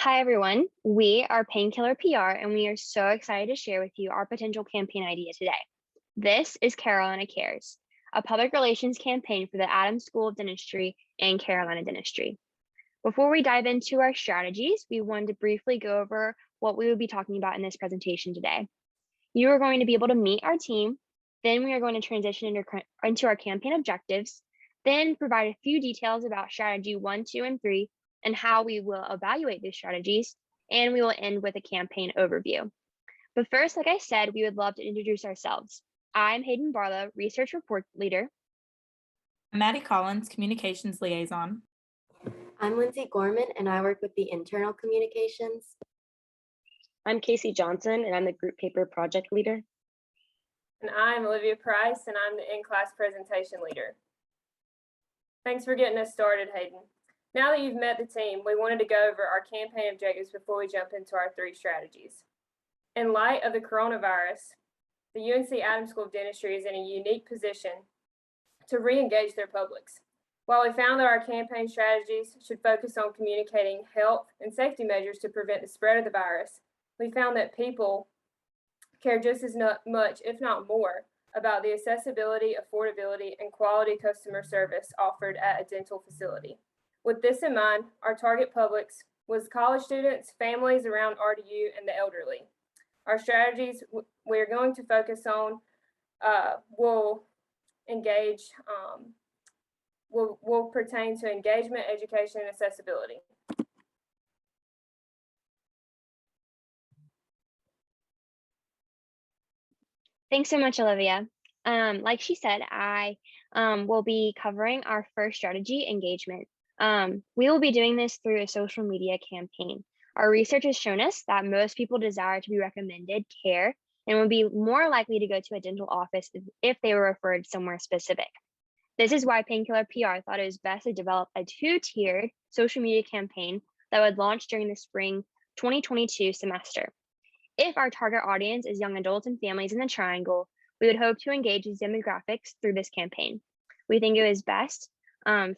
Hi, everyone. We are Painkiller PR, and we are so excited to share with you our potential campaign idea today. This is Carolina Cares, a public relations campaign for the Adams School of Dentistry and Carolina Dentistry. Before we dive into our strategies, we wanted to briefly go over what we will be talking about in this presentation today. You are going to be able to meet our team, then we are going to transition into our campaign objectives, then provide a few details about strategy 1, 2, and 3, and how we will evaluate these strategies, and we will end with a campaign overview. But first, like I said, we would love to introduce ourselves. I'm Hayden Barlow, Research Report Leader. I'm Maddie Collins, Communications Liaison. I'm Lindsay Gorman, and I work with the internal communications. I'm Casey Johnson, and I'm the Group Paper Project Leader. And I'm Olivia Price, and I'm the in-class presentation leader. Thanks for getting us started, Hayden. Now that you've met the team, we wanted to go over our campaign objectives before we jump into our 3 strategies. In light of the coronavirus, the UNC Adams School of Dentistry is in a unique position to re-engage their publics. While we found that our campaign strategies should focus on communicating health and safety measures to prevent the spread of the virus, we found that people care just as much, if not more, about the accessibility, affordability, and quality customer service offered at a dental facility. With this in mind, our target publics was college students, families around RDU, and the elderly. Our strategies we're going to focus on will pertain to engagement, education, and accessibility. Thanks so much, Olivia. Like she said, I will be covering our first strategy, engagement. We will be doing this through a social media campaign. Our research has shown us that most people desire to be recommended care and would be more likely to go to a dental office if they were referred somewhere specific. This is why Painkiller PR thought it was best to develop a 2-tiered social media campaign that would launch during the spring 2022 semester. If our target audience is young adults and families in the triangle, we would hope to engage these demographics through this campaign. We think it was best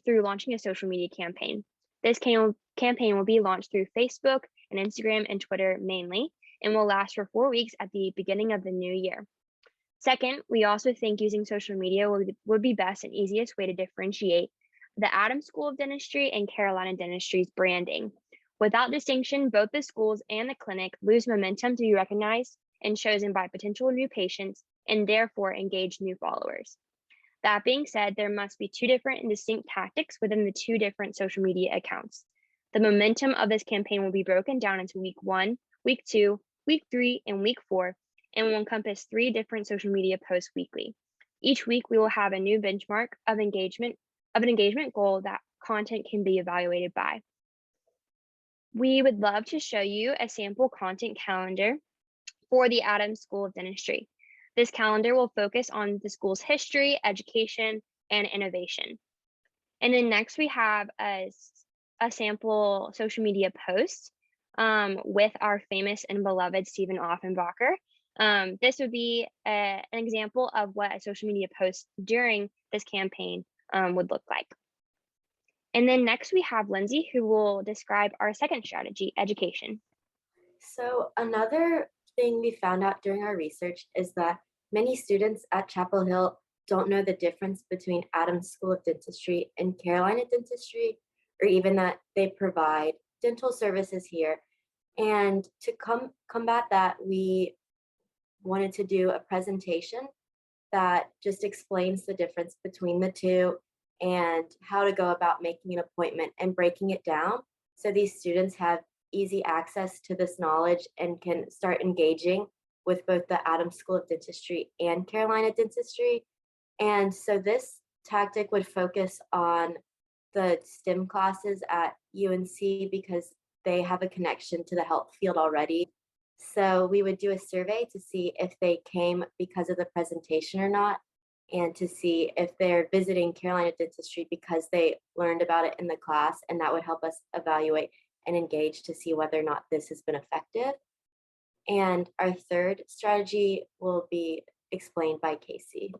through launching a social media campaign. This campaign will be launched through Facebook and Instagram and Twitter mainly, and will last for 4 weeks at the beginning of the new year. Second, we also think using social media would be best and easiest way to differentiate the Adams School of Dentistry and Carolina Dentistry's branding. Without distinction, both the schools and the clinic lose momentum to be recognized and chosen by potential new patients and therefore engage new followers. That being said, there must be 2 different and distinct tactics within the 2 different social media accounts. The momentum of this campaign will be broken down into week 1, week 2, week 3, and week 4, and will encompass 3 different social media posts weekly. Each week, we will have a new benchmark of an engagement goal that content can be evaluated by. We would love to show you a sample content calendar for the Adams School of Dentistry. This calendar will focus on the school's history, education, and innovation. And then next we have a sample social media post with our famous and beloved Stephen Offenbacher. This would be an example of what a social media post during this campaign would look like. And then next we have Lindsay, who will describe our second strategy, education. So another thing we found out during our research is that many students at Chapel Hill don't know the difference between Adams School of Dentistry and Carolina Dentistry, or even that they provide dental services here. And to combat that, we wanted to do a presentation that just explains the difference between the 2 and how to go about making an appointment and breaking it down so these students have easy access to this knowledge and can start engaging with both the Adams School of Dentistry and Carolina Dentistry. And so this tactic would focus on the STEM classes at UNC because they have a connection to the health field already. So we would do a survey to see if they came because of the presentation or not, and to see if they're visiting Carolina Dentistry because they learned about it in the class, and that would help us evaluate and engage to see whether or not this has been effective. And our third strategy will be explained by Casey.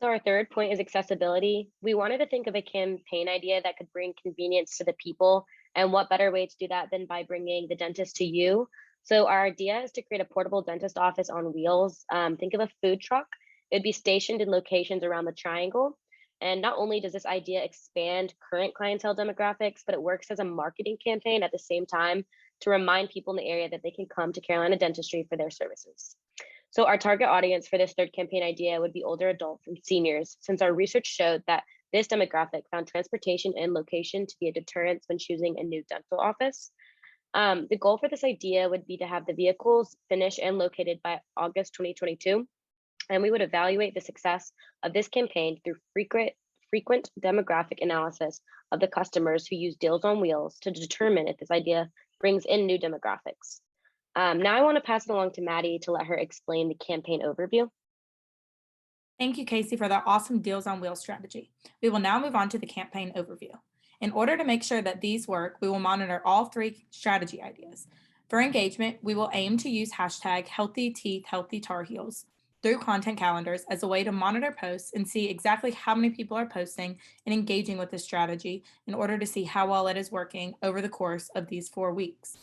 So our third point is accessibility. We wanted to think of a campaign idea that could bring convenience to the people, and what better way to do that than by bringing the dentist to you. So our idea is to create a portable dentist office on wheels. Think of a food truck. It'd be stationed in locations around the triangle. And not only does this idea expand current clientele demographics, but it works as a marketing campaign at the same time to remind people in the area that they can come to Carolina Dentistry for their services. So our target audience for this third campaign idea would be older adults and seniors, since our research showed that this demographic found transportation and location to be a deterrent when choosing a new dental office. The goal for this idea would be to have the vehicles finished and located by August 2022, and we would evaluate the success of this campaign through frequent demographic analysis of the customers who use Deals on Wheels to determine if this idea brings in new demographics. Now I want to pass it along to Maddie to let her explain the campaign overview. Thank you, Casey, for that awesome Deals on Wheels strategy. We will now move on to the campaign overview. In order to make sure that these work, we will monitor all three strategy ideas. For engagement, we will aim to use hashtag Healthy Teeth, Healthy Tar Heels through content calendars as a way to monitor posts and see exactly how many people are posting and engaging with this strategy in order to see how well it is working over the course of these 4 weeks.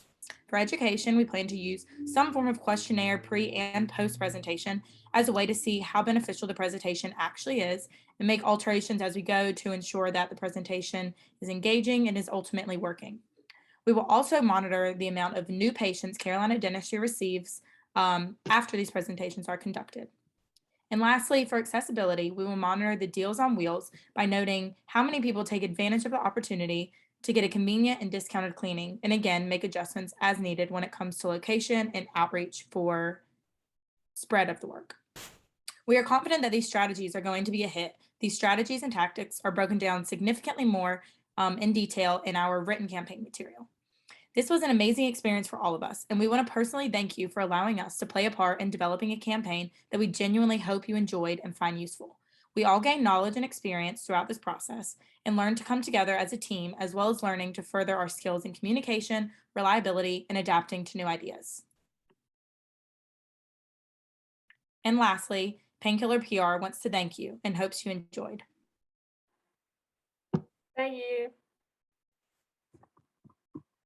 For education, we plan to use some form of questionnaire pre and post presentation as a way to see how beneficial the presentation actually is and make alterations as we go to ensure that the presentation is engaging and is ultimately working. We will also monitor the amount of new patients Carolina Dentistry receives after these presentations are conducted. And lastly, for accessibility, we will monitor the Deals on Wheels by noting how many people take advantage of the opportunity to get a convenient and discounted cleaning, and again, make adjustments as needed when it comes to location and outreach for spread of the work. We are confident that these strategies are going to be a hit. These strategies and tactics are broken down significantly more in detail in our written campaign material. This was an amazing experience for all of us, and we want to personally thank you for allowing us to play a part in developing a campaign that we genuinely hope you enjoyed and find useful. We all gained knowledge and experience throughout this process and learned to come together as a team, as well as learning to further our skills in communication, reliability, and adapting to new ideas. And lastly, Painkiller PR wants to thank you and hopes you enjoyed. Thank you.